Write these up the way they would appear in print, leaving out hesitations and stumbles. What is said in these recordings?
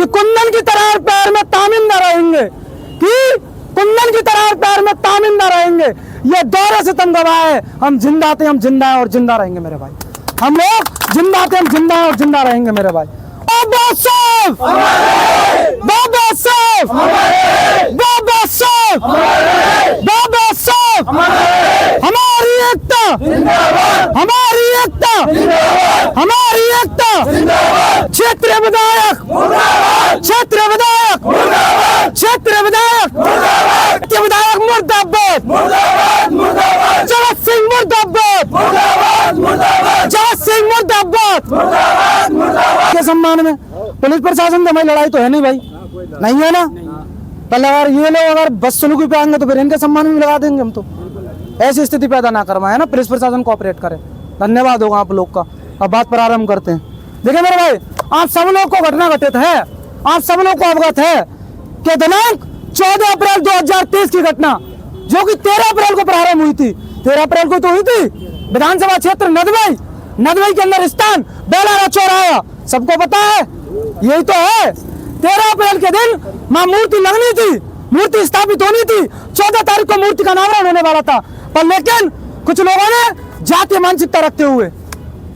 कुंदन की तरह पैर में तामिंदा रहेंगे, कि कुंदन की तरह पैर में तामिंदा रहेंगे। ये दौरे से तुम गवाए, हम जिंदा थे, हम जिंदा हैं और जिंदा रहेंगे मेरे भाई। हम लोग जिंदा थे, हम जिंदा हैं और जिंदा रहेंगे मेरे भाई। बाबा साहब, बाबा साहब, बाबा साहब, बाबा साहब, हमारी एकता, हमारी एकता, हमारी एकता। क्षेत्रीय विधायक, क्षेत्रीय विधायक, क्षेत्रीय विधायक, विधायक मुर्दाबाद, जगत सिंह मुर्दाबाद, जगत सिंह मुर्दाबाद। के सम्मान में पुलिस प्रशासन से हमारी लड़ाई तो है नहीं भाई, नहीं है ना। पहले अगर ये लोग अगर बदसलूकी पे आएंगे तो फिर इनके सम्मान में लगा देंगे हम तो। ऐसी स्थिति पैदा ना करवाए ना, पुलिस प्रशासन कोऑपरेट करे। धन्यवाद होगा आप लोग का। अब बात प्रारंभ करते हैं। देखिए मेरे भाई, आप सब लोग को घटना घटित है, आप सब लोग को अवगत है कि दिनांक 14 अप्रैल 2023 की घटना, जो कि 13 अप्रैल को प्रारंभ हुई थी, 13 अप्रैल को तो हुई थी विधानसभा क्षेत्र नदवाई, नदवाई के अंदर स्थान बेलारा चौराहा, सबको पता है, यही तो है। 13 अप्रैल के दिन मां मूर्ति लगनी थी, मूर्ति स्थापित होनी थी। 14 तारीख को मूर्ति का अनावरण होने वाला था, पर लेकिन कुछ लोगों ने जातीय मानसिकता रखते हुए,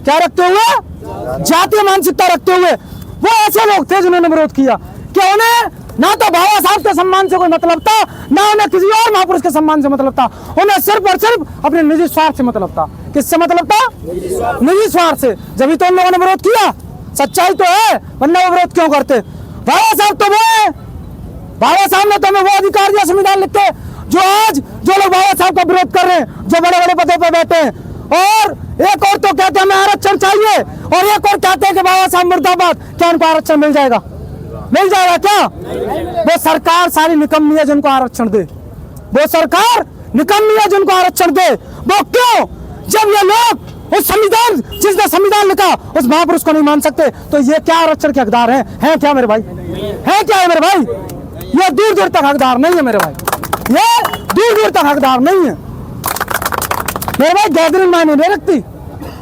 क्या रखते हुए, जातीय मानसिकता रखते हुए, वो ऐसे लोग थे जिन्होंने विरोध किया कि उन्हें ना तो बाबा साहब के सम्मान से कोई मतलब था, ना उन्हें किसी और महापुरुष के सम्मान से मतलब था, उन्हें सिर्फ और सिर्फ अपने निजी स्वार्थ से मतलब था। किससे मतलब था? निजी स्वार्थ से। जब तो उन लोगों ने विरोध किया, सच्चाई तो है, वरना वो विरोध क्यों करते? बाबा साहब तो वो है, बाबा साहब ने तो हमें वो अधिकार दिया संविधान लिख के, जो आज जो लोग बाबा साहब का विरोध कर रहे हैं, जो बड़े बड़े पदों पर बैठे हैं, और एक और तो कहते हैं हमें आरक्षण चाहिए, और एक और कहते हैं कि बाबा साहब मुर्दाबाद। क्या उनको आरक्षण मिल जाएगा? मिल जाएगा क्या? वो सरकार सारी निकम्मी है जिनको आरक्षण दे, वो सरकार निकम्मी है जिनको आरक्षण दे। वो क्यों? जब ये लोग उस संविधान, जिसने संविधान लिखा, उस महापुरुष को नहीं मान सकते, तो ये क्या आरक्षण के हकदार हैं क्या मेरे भाई? है क्या है मेरे भाई? ये दूर दूर तक हकदार नहीं है मेरे भाई, ये दूर दूर तक हकदार नहीं है मेरे भाई। गैदरिंग मायने नहीं रखती,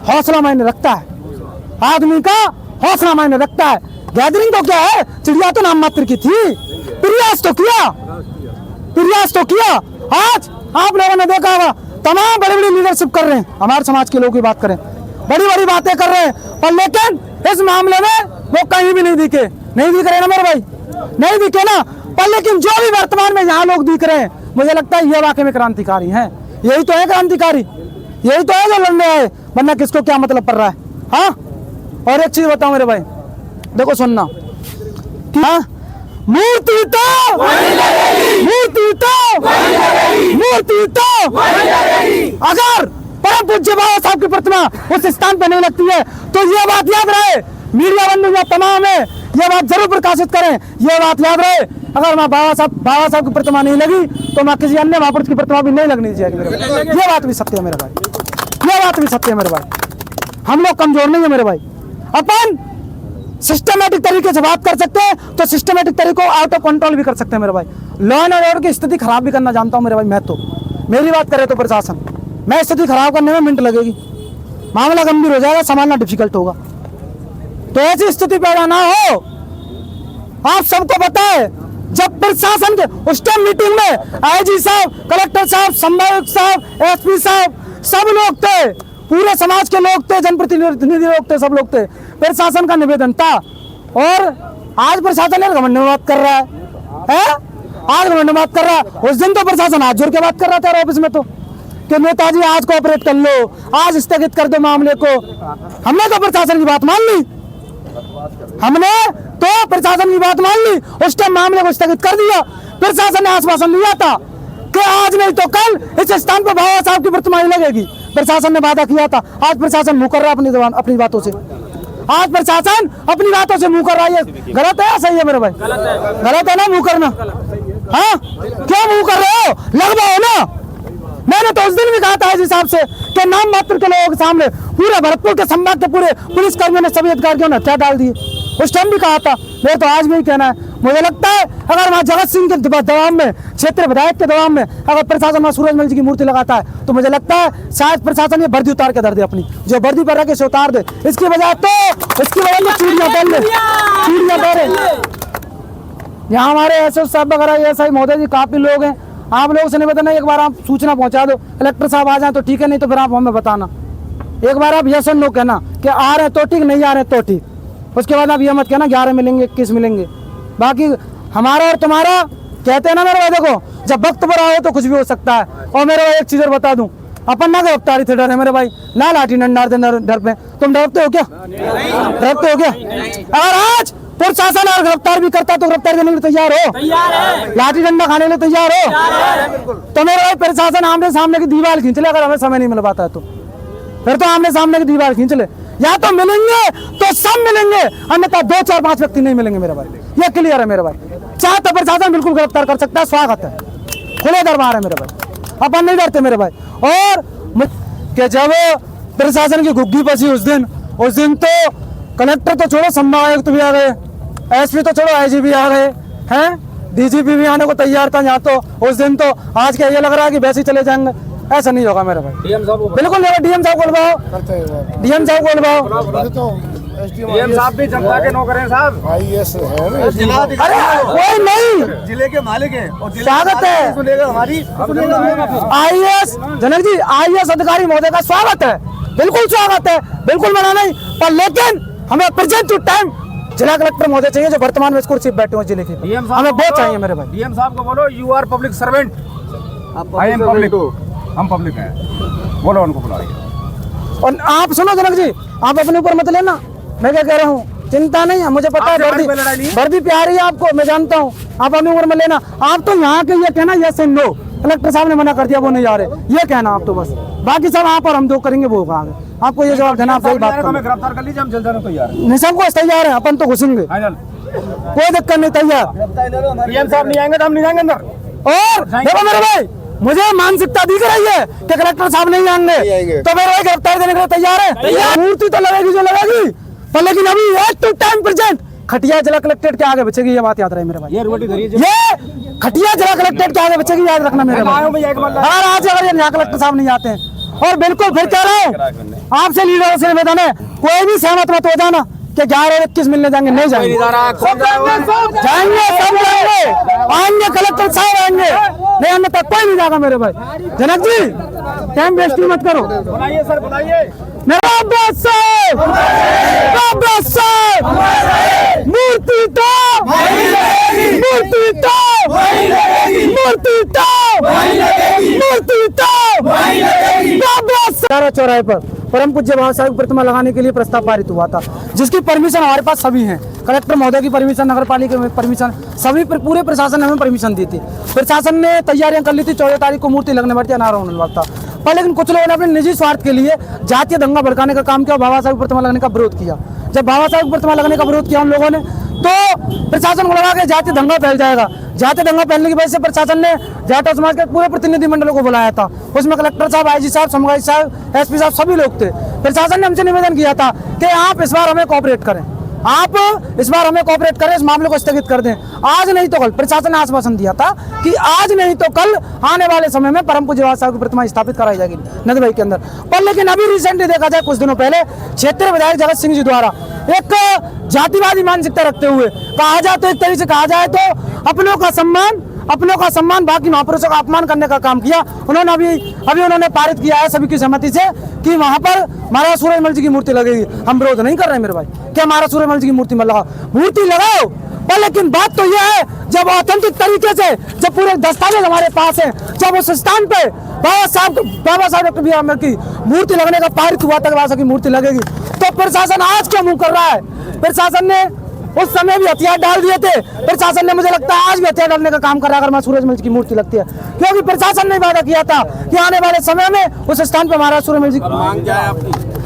हौसला मायने रखता है, आदमी का हौसला मायने रखता है। गैदरिंग तो क्या है, चिड़िया तो नाम मात्र की थी, प्रयास तो किया, प्रयास तो किया। आज आप लोगों ने देखा होगा तमाम बड़ी बड़ी लीडरशिप कर रहे हैं, हमारे समाज के लोग की बात करें, बड़ी बड़ी बातें कर रहे हैं, पर लेकिन इस मामले में वो कहीं भी नहीं दिखे, नहीं दिख रहे ना मेरे भाई, नहीं दिखे ना। पर लेकिन जो भी वर्तमान में यहाँ लोग दिख रहे हैं, मुझे लगता है ये वाकई में क्रांतिकारी हैं। यही तो है क्रांतिकारी, यही तो है जो लड़ने आए, वरना किसको क्या मतलब पड़ रहा है? हाँ, और एक चीज बताओ मेरे भाई, देखो सुनना, हाँ, मूर्ति तो मूर्ति तो मूर्ति तो अगर परम पूज्य बाबा साहब की प्रतिमा उस स्थान पे नहीं लगती है, तो ये बात याद रहे, मीडिया बंधु या तमाम है, ये बात जरूर प्रकाशित करें, ये बात याद रहे, अगर मैं बाबा साहब की प्रतिमा नहीं लगी, तो मैं किसी अन्य महापुरुष की प्रतिमा भी नहीं लगनी चाहिए मेरे भाई। ये बात भी सत्य है मेरे भाई, ये बात भी सत्य है मेरे भाई। हम लोग कमजोर नहीं है मेरे भाई, अपन सिस्टमेटिक तरीके से बात कर सकते हैं, तो सिस्टमेटिक तरीकों आउट ऑफ कंट्रोल भी कर सकते हैं मेरे भाई। लॉ एंड ऑर्डर की स्थिति खराब भी करना जानता हूं मेरे भाई मैं तो। मेरी बात करे तो प्रशासन, मैं स्थिति खराब करने में मिनट लगेगी, मामला गंभीर हो जाएगा, संभालना डिफिकल्ट होगा। तो ऐसी स्थिति पैदा ना हो। आप सबको पता है, जब प्रशासन के उस टाइम मीटिंग में आईजी साहब, कलेक्टर साहब, संभावित साहब, एसपी साहब, सब लोग थे, पूरे समाज के लोग थे, जनप्रतिनिधि लोग थे, सब लोग थे। प्रशासन का निवेदन था, और आज प्रशासन घमंड में बात कर रहा है? आज घमंड में बात कर रहा है। उस दिन तो प्रशासन हाथ जोड़ के बात कर रहा था ऑफिस में, तो कि नेताजी आज कोऑपरेट कर लो, आज स्थगित कर दो मामले को। हमने तो प्रशासन की बात मान ली, हमने तो प्रशासन की बात मान ली, उस टाइम मामले को स्थगित कर दिया। प्रशासन ने आश्वासन लिया था कि आज नहीं तो कल इस स्थान पर बाबा साहब की प्रतिमा लगेगी, प्रशासन ने वादा किया था। आज प्रशासन मुँह कर रहा है अपनी बातों से, आज प्रशासन अपनी बातों से मुँह कर रहा है। गलत है या सही है मेरे भाई? गलत है ना मुँह करना? हाँ, क्यों मुँह कर रहे हो? लगवाओ ना। मैंने तो उस दिन भी कहा था इस हिसाब से कि नाम मात्र के लोगों के सामने पूरे भरतपुर के संभाग के पूरे पुलिस कर्मियों ने, सभी अधिकारियों ने हत्या डाल दी। उस टाइम भी कहा था, मेरे तो आज भी ही कहना है। मुझे लगता है अगर वहाँ जगत सिंह के दबाव में, क्षेत्रीय विधायक के दबाव में अगर प्रशासन वहाँ सूरजमल जी की मूर्ति लगाता है, तो मुझे लगता है शायद प्रशासन ये वर्दी उतार के धर दे, अपनी जो वर्दी पर रखे से उतार दे। इसकी वजह तो चूड़ियां पहन ले, चूड़ियां पहने, यहाँ हमारे एसओ साहब वगैरह एसआई महोदय जी काफी लोग हैं। आप लोगों से निवेदन है एक बार आप सूचना पहुंचा दो, कलेक्टर साहब आ जाए तो ठीक है, नहीं तो फिर आप हमें बताना। एक बार आप यस और नो कहना कि आ रहे हैं तो ठीक, नहीं आ रहे तो ठीक। उसके बाद आप ये मत कहना 11 मिलेंगे 21 मिलेंगे। बाकी हमारा और तुम्हारा कहते हैं ना मेरे भाई, देखो जब वक्त पर आओ तो कुछ भी हो सकता है। और मेरे भाई एक चीज और बता दूं, अपन ना गिरफ्तारी से डर है मेरे भाई, ना लाठी डंडा डर पे। तुम डरते हो क्या? डरते हो क्या? अगर आज प्रशासन और गिरफ्तार भी करता तो गिरफ्तार करने के लिए तैयार हो? लाठी डंडा खाने के लिए तैयार हो? तो मेरे भाई प्रशासन आमने सामने की दीवार खींच ले, अगर हमें समय नहीं मिल पाता है तो फिर तो आमने सामने की दीवार खींच ले। या तो मिलेंगे तो सब मिलेंगे, अन्यथा 2 4 5 व्यक्ति नहीं मिलेंगे मेरे भाई, ये क्लियर है मेरे भाई। चाहे तो प्रशासन बिल्कुल गिरफ्तार कर सकता है, स्वागत है, खुले दरबार है मेरे भाई, अपन नहीं डरते मेरे भाई। और कि जब प्रशासन की घुग्गी बसी उस दिन तो कलेक्टर तो छोड़ो, संभाग आयुक्त भी आ गए, एसपी तो छोड़ो आईजी भी आ गए हैं, डीजीपी भी आने को तैयार था। यहाँ तो उस दिन तो आज क्या ये लग रहा है कि वैसे ही चले जाएंगे, ऐसा नहीं होगा मेरे भाई। बिल्कुल नहीं, डीएम साहब को बुलवाओ, डीएम साहब को बुलवाओ। डीएम साहब भी जनता के नौकर हैं साहब, आईएएस है ना, अरे कोई नहीं, जिले के मालिक हैं और स्वागत है सुनेगा हमारी, आईएएस जनक जी, आईएएस अधिकारी महोदय का स्वागत है, बिल्कुल स्वागत है, बिल्कुल मना नहीं। पर लेकिन हमें प्रेजेंट टू टाइम जिला कलेक्टर महोदय चाहिए जो वर्तमान में इसको पीछे बैठे हुए जिले के, हमें बहुत चाहिए मेरे भाई। डीएम साहब को बोलो you are public servant, I am public, हम पब्लिक हैं, बोलो उनको बुलाइए। और आप सुनो जनक जी, आप अपने ऊपर मत लेना, मैं क्या कह रहा हूँ, चिंता नहीं है, मुझे पता है वर्दी प्यारी है आपको, मैं जानता हूँ, आप अपनी उम्र में लेना। आप तो यहाँ के ये कहना यस एंड नो, कलेक्टर साहब ने मना कर दिया वो नहीं जा रहे, ये कहना आप तो बस, बाकी सब आप और हम 2 करेंगे वो कहा। आपको ये जवाब देना, आप सही बात करो। गिरफ्तार कर लीजिए, हम जल्द जाने को तैयार हैं। नहीं सबको तैयार है, अपन तो घुसेंगे, कोई दिक्कत नहीं, तैयार। डीएम साहब नहीं आएंगे तो हम नहीं जाएंगे अंदर। और देखो मेरे भाई, मुझे मानसिकता दिख रही है कि कलेक्टर साहब नहीं आएंगे, तो मेरे भाई गिरफ्तार देने के लिए तैयार है। मूर्ति तो लगेगी जो लगेगी, पर लेकिन अभी एट टू टाइम प्रेजेंट खटिया जिला कलेक्टेड के आगे बचेगी, ये बात याद रहे मेरे भाई। ये खटिया जिला कलेक्टेड के आगे बचेगी, याद रखना मेरे भाई। आज अगर यहाँ कलेक्टर साहब नहीं आते हैं, और बिल्कुल फिर कह रहा हूँ आपसे लीडर से निवेदन है, कोई भी सहमत मत हो जाना कि 11 और 21 मिलने जाएंगे, नहीं जाएंगे, जाएंगे सब जाएंगे, आएंगे कलेक्टर साहब आएंगे, नहीं आने तक कोई नहीं जाएगा मेरे भाई। जनक जी टाइम वेस्ट मत करो, बुलाइए सर, बुलाइए मेरा मूर्ति तो मूर्ति तो चौराहे पर परम पूज्य बाबा साहब की प्रतिमा लगाने के लिए प्रस्ताव पारित हुआ था, जिसकी परमिशन हमारे पास सभी हैं, कलेक्टर महोदय की परमिशन, नगर पालिका की परमिशन, सभी पूरे प्रशासन ने हमें परमिशन दी थी। प्रशासन ने तैयारियां कर ली थी, 14 तारीख को मूर्ति लगने वाली थी, अनावरण होने वाला था। पर लेकिन कुछ लोगों ने अपने निजी स्वार्थ के लिए जातीय दंगा भड़काने का काम किया, बाबा साहब की प्रतिमा लगने का विरोध किया। जब बाबा साहब की प्रतिमा लगने का विरोध किया उन लोगों ने, तो प्रशासन को लगा कि जातीय दंगा फैल जाएगा। जातीय दंगा फैलने की वजह से प्रशासन ने जाटो समाज के पूरे प्रतिनिधिमंडलों को बुलाया था, उसमें कलेक्टर साहब, आईजी साहब, समगाई साहब, एसपी साहब, सभी लोग थे। प्रशासन ने हमसे निवेदन किया था कि आप इस बार हमें कोऑपरेट करें, आप इस बार हमें कोऑपरेट करें, इस मामले को स्थगित कर दें। आज नहीं तो कल प्रशासन ने आश्वासन दिया था कि आज नहीं तो कल आने वाले समय में परम पूज्य बाबा साहब की प्रतिमा स्थापित कराई जाएगी नदी भाई के अंदर। पर लेकिन अभी रिसेंटली देखा जाए, कुछ दिनों पहले क्षेत्रीय विधायक जगत सिंह जी द्वारा एक जातिवादी मानसिकता रखते हुए कहा जाए तो, एक तरीके से कहा जाए तो अपनों का सम्मान बाकी महापुरुषों का अपमान करने का काम किया उन्होंने। अभी उन्होंने पारित किया है सभी की सहमति से कि वहां पर महाराज सूरजमल जी की मूर्ति लगेगी। हम विरोध नहीं कर रहे मेरे भाई, क्या महाराज सूरजमल जी की मूर्ति में लगाओ, मूर्ति लगाओ, पर लेकिन बात तो यह है जब ऑथेंटिक तरीके से, जब पूरे दस्तावेज हमारे पास है, जब उस स्थान पे बाबा साहब डॉक्टर बी आर अम्बेडकर की मूर्ति लगने का पारित हुआ तक बाबा साहब की मूर्ति लगेगी, तो प्रशासन आज क्यों मुंह कर रहा है? प्रशासन ने उस समय भी हथियार डाल दिए थे, प्रशासन ने मुझे लगता है आज भी हथियार डालने का काम कर रहा है अगर मैं सूरजमल जी की मूर्ति लगती है, क्योंकि प्रशासन ने वादा किया था कि आने वाले समय में उस स्थान पर महाराज सूरजमल जी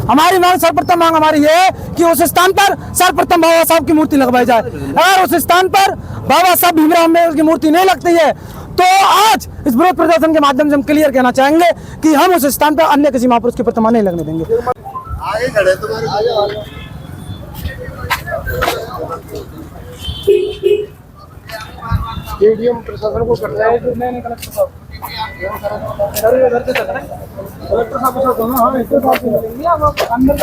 हमारी मांग, सर्वप्रथम मांग हमारी ये है कि उस स्थान पर सर्वप्रथम बाबा साहब की मूर्ति लगवाई जाए। अगर उस स्थान पर बाबा साहब भीमराव अम्बेडकर की मूर्ति नहीं लगती है तो आज इस विरोध प्रदर्शन के माध्यम से हम क्लियर कहना चाहेंगे कि हम उस स्थान पर अन्य किसी महापुरुष की प्रतिमा नहीं लगने देंगे। आगे खड़े तुम्हारे स्टेडियम प्रशासन को करना है कि नहीं कलेक्टर साहब अंदर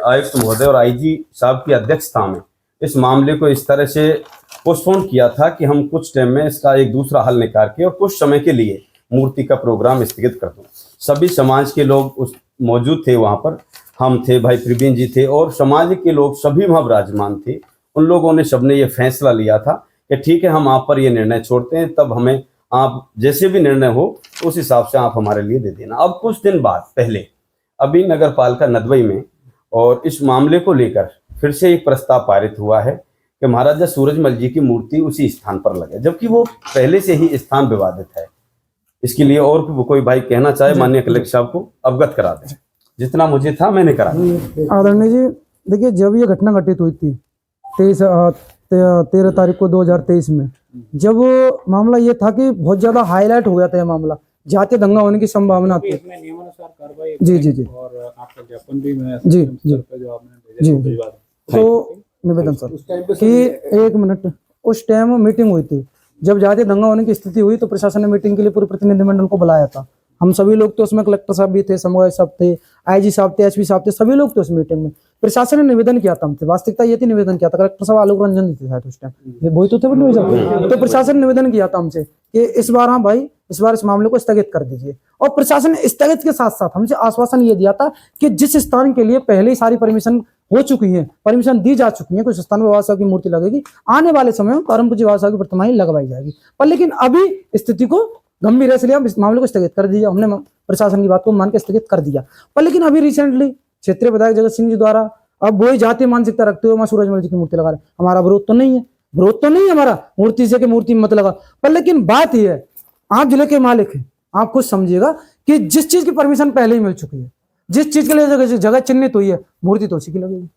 आयुक्त महोदय और आईजी साहब की अध्यक्षता में इस मामले को इस तरह से पोस्टपोन किया था कि हम कुछ टाइम में इसका एक दूसरा हल निकाल के और कुछ समय के लिए मूर्ति का प्रोग्राम स्थगित कर दूं। सभी समाज के लोग उस मौजूद थे, वहाँ पर हम थे, भाई प्रवीण जी थे और समाज के लोग सभी वहाँ विराजमान थे। उन लोगों ने सबने ये फैसला लिया था कि ठीक है, हम आप पर ये निर्णय छोड़ते हैं, तब हमें आप जैसे भी निर्णय हो उस हिसाब से आप हमारे लिए दे देना। अब कुछ दिन बाद पहले अभी नगर पालिका नदबई में और इस मामले को लेकर फिर से एक प्रस्ताव पारित हुआ है कि महाराजा सूरजमल जी की मूर्ति उसी स्थान पर लगे, जबकि वो पहले से ही स्थान विवादित है। इसके लिए और कोई भाई कहना चाहे माननीय कलेक्टर साहब को अवगत करा दें। जितना मुझे था मैंने करा दिया। आदरणीय जी, देखिए जब ये घटना घटित हुई थी 13 तारीख को 2023 में, जब मामला ये था कि बहुत ज्यादा हाईलाइट हो गया था, ये मामला जातीय दंगा होने की संभावना थी। नियमानुसार कार्रवाई जी जी जी और आपका ज्ञापन भी मैं जी जी जो आपने भेजा जी तो निवेदन सर कि 1 मिनट, उस टाइम मीटिंग हुई थी। जब जातीय दंगा होने की स्थिति हुई तो प्रशासन ने मीटिंग के लिए पूरे प्रतिनिधिमंडल को बुलाया था। हम सभी लोग तो उसमें, कलेक्टर साहब भी थे, समवाय साहब थे, आईजी साहब थे, एसपी साहब थे, सभी लोग थे उस मीटिंग में। प्रशासन ने निवेदन किया था हमसे, वास्तविकता ये थी, निवेदन किया था कलेक्टर साहब आलोक रंजन जी थे शायद उस टाइम, वही तो थे निवेदन। तो प्रशासन ने निवेदन किया था हमसे कि इस बार, हाँ भाई, इस बार इस मामले को स्थगित कर दीजिए। और प्रशासन ने स्थगित के साथ साथ हमसे आश्वासन ये दिया था कि जिस स्थान के लिए पहले ही सारी परमिशन हो चुकी है, परमिशन दी जा चुकी है, कुछ स्थान में बाबा साहब की मूर्ति लगेगी, आने वाले समय में परम पूज्य बाबा साहब की प्रतिमा ही लगवाई जाएगी। पर लेकिन अभी स्थिति को गंभीर है, इसलिए हम इस मामले को स्थगित कर दिया। हमने प्रशासन की बात को मान के स्थगित कर दिया। पर लेकिन अभी रिसेंटली क्षेत्रीय विधायक जगत सिंह जी द्वारा अब वही जातीय मानसिकता रखते हुए मां सूरजमल जी की मूर्ति लगा रहे। हमारा विरोध तो नहीं है, विरोध तो नहीं है हमारा मूर्ति से कि मूर्ति मत लगा। पर लेकिन बात यह है, आप जिले के मालिक हैं, आप खुद समझिएगा कि जिस चीज की परमिशन पहले ही मिल चुकी है, जिस चीज के लिए जगह चिन्हित हुई है, मूर्ति तो उसी की लगेगी,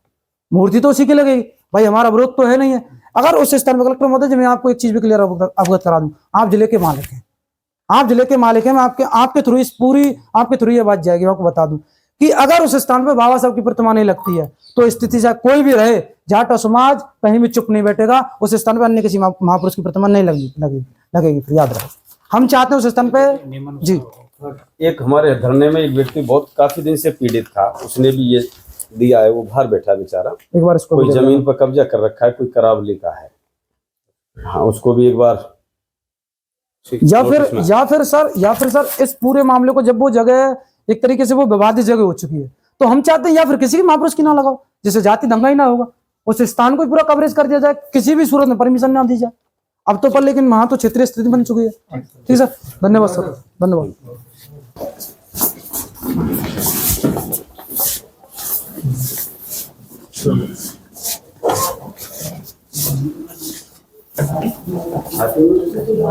मूर्ति तो उसी की लगेगी। भाई हमारा विरोध तो है नहीं है। अगर उस स्थान पर कलेक्टर महोदय जी, मैं आपको एक चीज भी क्लियर अवगत करा दूं, आप जिले के मालिक हैं, आप जिले के मालिक हैं। मैं आपके थ्रू इस पूरी आपके थ्रू ये बात जाएगी, मैं आपको बता दूं कि अगर उस स्थान पर बाबा साहब की प्रतिमा नहीं लगती है तो स्थिति से कोई भी रहे, जाट समाज कहीं भी चुप नहीं बैठेगा। उस स्थान पर अन्य किसी महापुरुष की प्रतिमा नहीं लगेगी। फिर याद रहे, हम चाहते हैं उस स्थान पे। जी, एक हमारे धरने में एक व्यक्ति बहुत काफी दिन से पीड़ित था, उसने भी ये दिया है, वो बाहर बैठा बेचारा, एक बार इसको कोई जमीन पर कब्जा कर रखा है, कोई करावली का है। हाँ, उसको भी एक बार या फिर सर इस पूरे मामले को, जब वो जगह एक तरीके से वो विवादित जगह हो चुकी है, तो हम चाहते हैं या फिर किसी भी महापुरुष की ना लगाओ, जिससे जाति दंगा ही ना होगा, उस स्थान को पूरा कवरेज कर दिया जाए, किसी भी सूरत में परमिशन ना दी जाए। अब तो पर लेकिन वहां तो क्षेत्रीय स्थिति बन चुकी है। ठीक सर, धन्यवाद सर, धन्यवाद।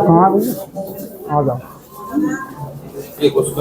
हाँ भैया, आ जाओ।